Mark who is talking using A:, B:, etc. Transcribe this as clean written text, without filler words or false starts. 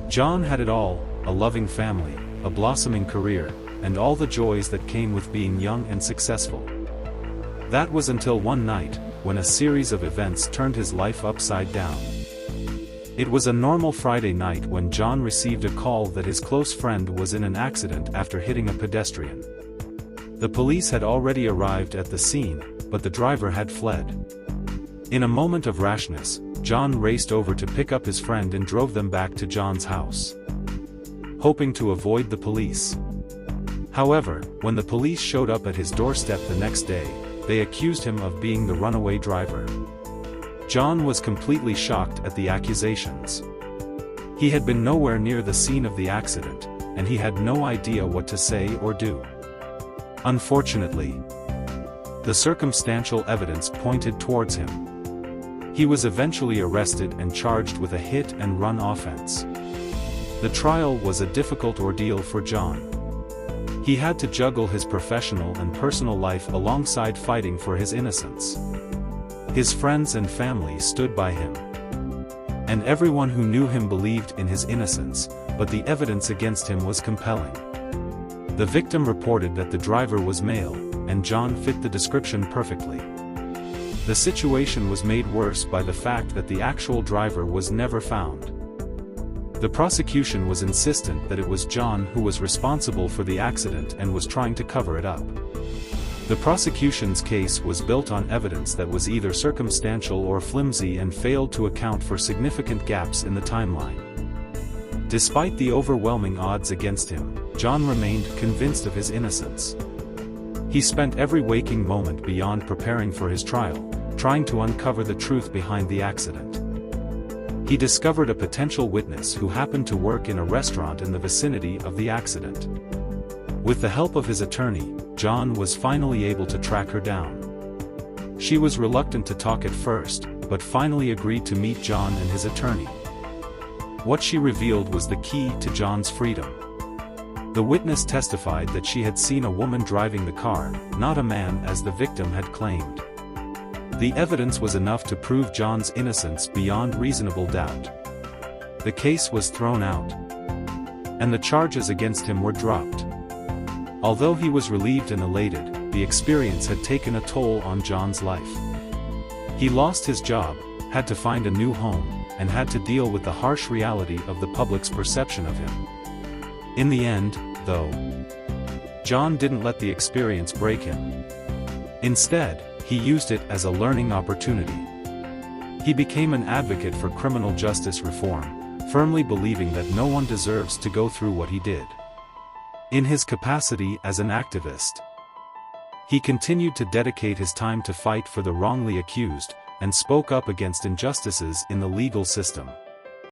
A: John had it all: a loving family, a blossoming career, and all the joys that came with being young and successful. That was until one night, when a series of events turned his life upside down. It was a normal Friday night when John received a call that his close friend was in an accident after hitting a pedestrian. The police had already arrived at the scene, but the driver had fled. In a moment of rashness, John raced over to pick up his friend and drove them back to John's house, hoping to avoid the police. However, when the police showed up at his doorstep the next day, they accused him of being the runaway driver. John was completely shocked at the accusations. He had been nowhere near the scene of the accident, and he had no idea what to say or do. Unfortunately, the circumstantial evidence pointed towards him. He was eventually arrested and charged with a hit-and-run offense. The trial was a difficult ordeal for John. He had to juggle his professional and personal life alongside fighting for his innocence. His friends and family stood by him, and everyone who knew him believed in his innocence, but the evidence against him was compelling. The victim reported that the driver was male, and John fit the description perfectly. The situation was made worse by the fact that the actual driver was never found. The prosecution was insistent that it was John who was responsible for the accident and was trying to cover it up. The prosecution's case was built on evidence that was either circumstantial or flimsy and failed to account for significant gaps in the timeline. Despite the overwhelming odds against him, John remained convinced of his innocence. He spent every waking moment beyond preparing for his trial, trying to uncover the truth behind the accident. He discovered a potential witness who happened to work in a restaurant in the vicinity of the accident. With the help of his attorney, John was finally able to track her down. She was reluctant to talk at first, but finally agreed to meet John and his attorney. What she revealed was the key to John's freedom. The witness testified that she had seen a woman driving the car, not a man as the victim had claimed. The evidence was enough to prove John's innocence beyond reasonable doubt. The case was thrown out, and the charges against him were dropped. Although he was relieved and elated, the experience had taken a toll on John's life. He lost his job, had to find a new home, and had to deal with the harsh reality of the public's perception of him. In the end, though, John didn't let the experience break him. Instead, he used it as a learning opportunity. He became an advocate for criminal justice reform, firmly believing that no one deserves to go through what he did. In his capacity as an activist, he continued to dedicate his time to fight for the wrongly accused, and spoke up against injustices in the legal system.